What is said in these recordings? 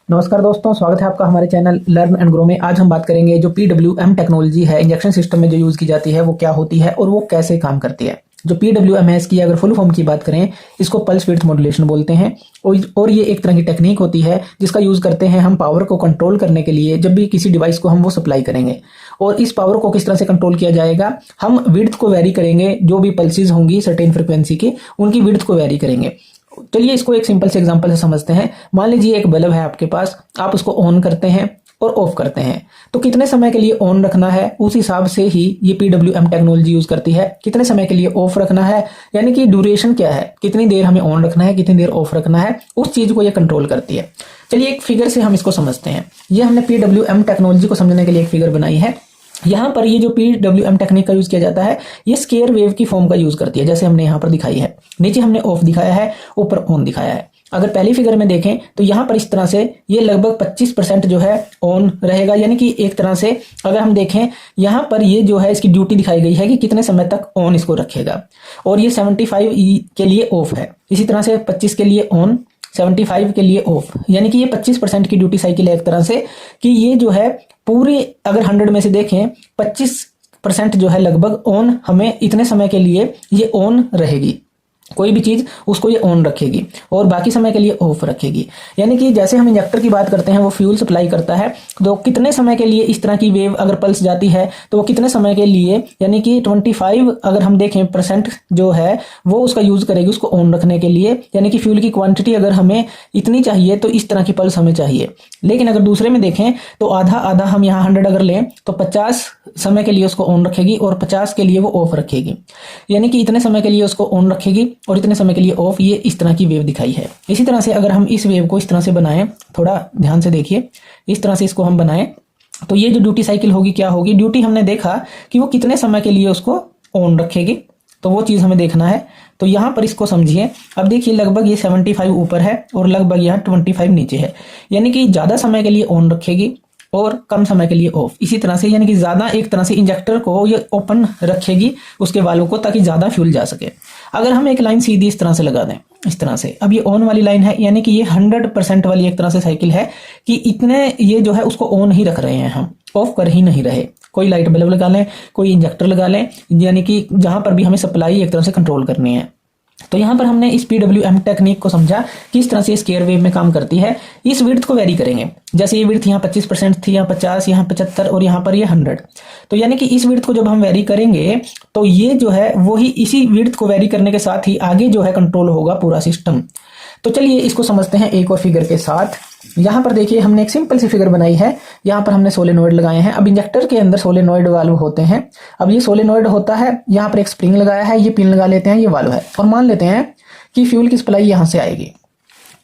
नमस्कार दोस्तों, स्वागत है आपका हमारे चैनल लर्न एंड ग्रो में। आज हम बात करेंगे जो PWM टेक्नोलॉजी है इंजेक्शन सिस्टम में जो यूज की जाती है वो क्या होती है और वो कैसे काम करती है। जो PWM है इसकी अगर फुल फॉर्म की बात करें, इसको पल्स विड्थ मॉड्यूलेशन बोलते हैं और ये एक तरह की टेक्निक होती है जिसका यूज करते हैं हम पावर को कंट्रोल करने के लिए। जब भी किसी डिवाइस को हम वो सप्लाई करेंगे और इस पावर को किस तरह से कंट्रोल किया जाएगा, हम विड्थ को वेरी करेंगे। जो भी पल्सेस होंगी सर्टेन फ्रिक्वेंसी की, उनकी विड्थ को वेरी करेंगे। चलिए इसको एक सिंपल से एग्जांपल से समझते हैं। मान लीजिए एक बल्ब है आपके पास, आप उसको ऑन करते हैं और ऑफ करते हैं, तो कितने समय के लिए ऑन रखना है उस हिसाब से ही ये PWM टेक्नोलॉजी यूज करती है। कितने समय के लिए ऑफ रखना है, यानी कि ड्यूरेशन क्या है, कितनी देर हमें ऑन रखना है, कितनी देर ऑफ रखना है, उस चीज को ये कंट्रोल करती है। चलिए एक फिगर से हम इसको समझते हैं। ये हमने PWM टेक्नोलॉजी को समझने के लिए एक फिगर बनाई है। यहाँ पर ये जो PWM टेक्निक का यूज किया जाता है, ये स्केयर वेव की फॉर्म का यूज करती है, जैसे हमने यहाँ पर दिखाई है। नीचे हमने ऑफ दिखाया है, ऊपर ऑन दिखाया है। अगर पहली फिगर में देखें तो यहाँ पर इस तरह से ये लगभग 25% जो है ऑन रहेगा, यानी कि एक तरह से अगर हम देखें यहाँ पर ये जो है इसकी ड्यूटी दिखाई गई है कि कितने समय तक ऑन इसको रखेगा। और ये 75 के लिए ऑफ है, इसी तरह से 25 के लिए ऑन, 75 के लिए ऑफ, यानी कि ये 25% की ड्यूटी साइकिल है एक तरह से। कि ये जो है पूरी अगर 100 में से देखें 25% जो है लगभग ऑन, हमें इतने समय के लिए ये ऑन रहेगी। कोई भी चीज उसको ये ऑन रखेगी और बाकी समय के लिए ऑफ रखेगी। यानी कि जैसे हम इंजेक्टर की बात करते हैं, वो फ्यूल सप्लाई करता है, तो कितने समय के लिए इस तरह की वेव अगर पल्स जाती है तो वो कितने समय के लिए, यानी कि 25 अगर हम देखें % जो है वो उसका यूज करेगी उसको ऑन रखने के लिए। यानी कि फ्यूल की क्वांटिटी अगर हमें इतनी चाहिए तो इस तरह की पल्स हमें चाहिए। लेकिन अगर दूसरे में देखें तो आधा आधा हम यहाँ 100 अगर लें तो 50 समय के लिए उसको ऑन रखेगी और 50 के लिए वो ऑफ रखेगी। यानी कि इतने समय के लिए उसको ऑन रखेगी और इतने समय के लिए ऑफ। ये इस तरह की वेव दिखाई है। इसी तरह से अगर हम इस वेव को इस तरह से बनाएं, थोड़ा ध्यान से देखिए, इस तरह से इसको हम बनाएं तो ये जो ड्यूटी साइकिल होगी क्या होगी, ड्यूटी हमने देखा कि वो कितने समय के लिए उसको ऑन रखेगी, तो वो चीज हमें देखना है। तो यहां पर इसको समझिए। अब देखिए लगभग ये 75 ऊपर है और लगभग यहाँ 25 नीचे है, यानी कि ज्यादा समय के लिए ऑन रखेगी और कम समय के लिए ऑफ। इसी तरह से यानी कि ज्यादा एक तरह से इंजेक्टर को ये ओपन रखेगी उसके वाल्व को, ताकि ज्यादा फ्यूल जा सके। अगर हम एक लाइन सीधी इस तरह से लगा दें, इस तरह से, अब ये ऑन वाली लाइन है, यानी कि ये 100% वाली एक तरह से साइकिल है कि इतने ये जो है उसको ऑन ही रख रहे हैं, हम ऑफ कर ही नहीं रहे। कोई लाइट बल्ब लगा लें, कोई इंजेक्टर लगा लें, यानी कि जहां पर भी हमें सप्लाई एक तरह से कंट्रोल करनी है। तो यहां पर हमने इस PWM टेक्निक को समझा कि इस तरह से स्केयर वेव में काम करती है। इस विड्थ को वेरी करेंगे, जैसे ये विड्थ यहाँ 25% थी, यहाँ 50, यहाँ 75 और यहाँ पर ये 100। तो यानी कि इस विड्थ को जब हम वेरी करेंगे तो ये जो है वही इसी विड्थ को वेरी करने के साथ ही आगे जो है कंट्रोल होगा पूरा सिस्टम। तो चलिए इसको समझते हैं एक और फिगर के साथ। यहां पर देखिए हमने एक सिंपल सी फिगर बनाई है। यहां पर हमने सोलेनोइड लगाए हैं। अब इंजेक्टर के अंदर सोलेनोइड वाल्व होते हैं। अब ये सोलेनोइड होता है, यहां पर एक स्प्रिंग लगाया है, ये पिन लगा लेते हैं, ये वाल्व है। और मान लेते हैं कि फ्यूल की सप्लाई यहां से आएगी।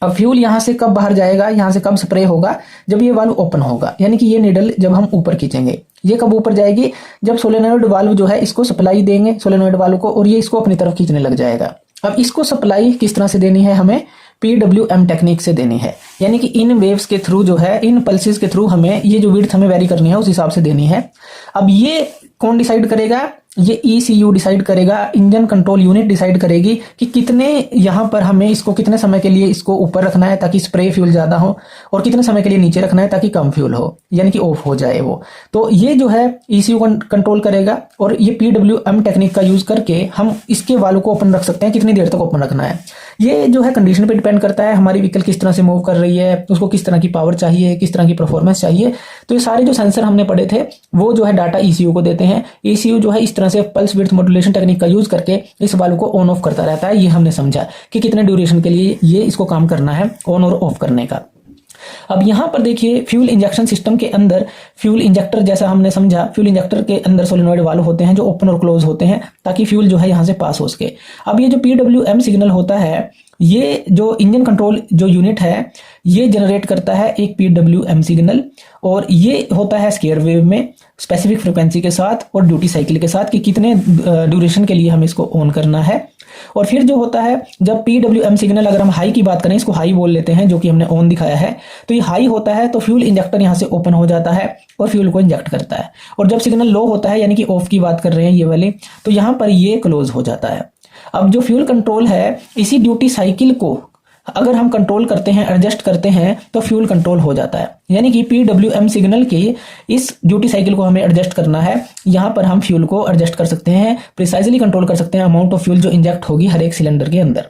अब फ्यूल यहां से कब बाहर जाएगा, यहां से कब स्प्रे होगा, जब ये वाल्व ओपन होगा। यानी कि ये निडल जब हम ऊपर खींचेंगे, ये कब ऊपर जाएगी, जब सोलेनोइड वाल्व जो है इसको सप्लाई देंगे सोलेनोइड वाल्व को, और ये इसको अपनी तरफ खींचने लग जाएगा। अब इसको सप्लाई किस तरह से देनी है, हमें PWM टेक्निक से देनी है। यानी कि इन वेव्स के थ्रू जो है, इन पल्सेस के थ्रू हमें ये जो विड्थ हमें वेरी करनी है उस हिसाब से देनी है। अब ये कौन डिसाइड करेगा, ये ECU डिसाइड करेगा, इंजन कंट्रोल यूनिट डिसाइड करेगी कि कितने यहां पर हमें इसको कितने समय के लिए इसको ऊपर रखना है ताकि स्प्रे फ्यूल ज्यादा हो, और कितने समय के लिए नीचे रखना है ताकि कम फ्यूल हो, यानी कि ऑफ हो जाए वो। तो ये जो है ECU कंट्रोल करेगा और ये PWM टेक्निक का यूज करके हम इसके वाल्व को ओपन रख सकते हैं, कितनी देर तक ओपन रखना है। ये जो है कंडीशन पे डिपेंड करता है, हमारी व्हीकल किस तरह से मूव कर रही है, उसको किस तरह की पावर चाहिए, किस तरह की परफॉर्मेंस चाहिए। तो ये सारे जो सेंसर हमने पढ़े थे वो जो है डाटा ECU को देते हैं। ECU जो है इस तरह से पल्स विड्थ मॉड्यूलेशन टेक्निक का यूज करके इस वाल्व को ऑन ऑफ करता रहता है। ये हमने समझा कि कितने ड्यूरेशन के लिए ये इसको काम करना है ऑन और ऑफ करने का। अब यहां पर देखिए फ्यूल इंजेक्शन सिस्टम के अंदर फ्यूल इंजेक्टर, जैसा हमने समझा, फ्यूल इंजेक्टर के अंदर सोलेनोइड वाल्व होते हैं जो ओपन और क्लोज होते हैं ताकि फ्यूल जो है यहां से पास हो सके। अब ये जो PWM सिग्नल होता है, ये जो इंजन कंट्रोल जो यूनिट है ये जनरेट करता है एक PWM सिग्नल, और ये होता है स्केयर वेव में स्पेसिफिक फ्रिक्वेंसी के साथ और ड्यूटी साइकिल के साथ कि कितने ड्यूरेशन के लिए हमें इसको ऑन करना है। और फिर जो होता है जब PWM सिग्नल, अगर हम हाई की बात करें, इसको हाई बोल लेते हैं जो कि हमने ऑन दिखाया है, तो ये हाई होता है तो फ्यूल इंजेक्टर यहां से ओपन हो जाता है और फ्यूल को इंजेक्ट करता है। और जब सिग्नल लो होता है, यानी कि ऑफ की बात कर रहे हैं ये वाली, तो यहां पर ये क्लोज हो जाता है। अब जो फ्यूल कंट्रोल है इसी ड्यूटी साइकिल को अगर हम कंट्रोल करते हैं, एडजस्ट करते हैं, तो फ्यूल कंट्रोल हो जाता है। यानी कि PWM सिग्नल की इस ड्यूटी साइकिल को हमें एडजस्ट करना है। यहां पर हम फ्यूल को एडजस्ट कर सकते हैं, प्रिसाइजली कंट्रोल कर सकते हैं अमाउंट ऑफ फ्यूल जो इंजेक्ट होगी हर एक सिलेंडर के अंदर।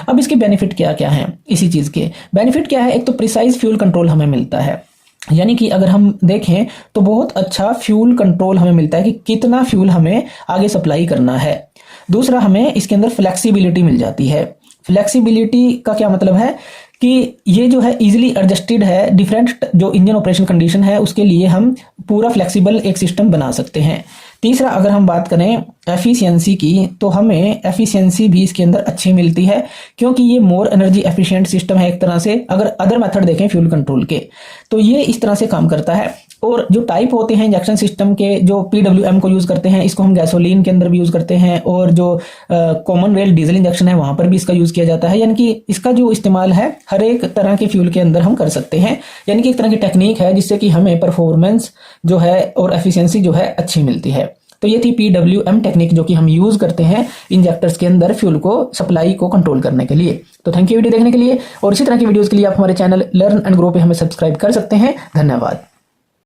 अब इसके बेनिफिट क्या क्या हैं? इसी चीज के बेनिफिट क्या है? एक तो प्रिसाइज फ्यूल कंट्रोल हमें मिलता है, यानी कि अगर हम देखें तो बहुत अच्छा फ्यूल कंट्रोल हमें मिलता है कि कितना फ्यूल हमें आगे सप्लाई करना है। दूसरा, हमें इसके अंदर फ्लेक्सिबिलिटी मिल जाती है। फ्लेक्सिबिलिटी का क्या मतलब है कि ये जो है इजीली एडजस्टेड है, डिफरेंट जो इंजन ऑपरेशन कंडीशन है उसके लिए हम पूरा फ्लेक्सिबल एक सिस्टम बना सकते हैं। तीसरा, अगर हम बात करें एफिशिएंसी की, तो हमें एफिशिएंसी भी इसके अंदर अच्छी मिलती है, क्योंकि ये मोर एनर्जी एफिशिएंट सिस्टम है एक तरह से। अगर अदर मेथड देखें फ्यूल कंट्रोल के, तो ये इस तरह से काम करता है। और जो टाइप होते हैं इंजेक्शन सिस्टम के, जो PWM को यूज करते हैं, इसको हम गैसोलीन के अंदर भी यूज करते हैं, और जो कॉमन रेल डीजल इंजेक्शन है वहां पर भी इसका यूज किया जाता है। यानी कि इसका जो इस्तेमाल है हर एक तरह के फ्यूल के अंदर हम कर सकते हैं। यानी कि एक तरह की टेक्निक है जिससे कि हमें परफॉर्मेंस जो है और एफिशिएंसी जो है अच्छी मिलती है। तो ये थी PWM टेक्निक जो कि हम यूज करते हैं इंजेक्टर्स के अंदर फ्यूल को सप्लाई को कंट्रोल करने के लिए। तो थैंक यू वीडियो देखने के लिए, और इसी तरह की वीडियोस के लिए आप हमारे चैनल लर्न एंड ग्रो पे हमें सब्सक्राइब कर सकते हैं। धन्यवाद।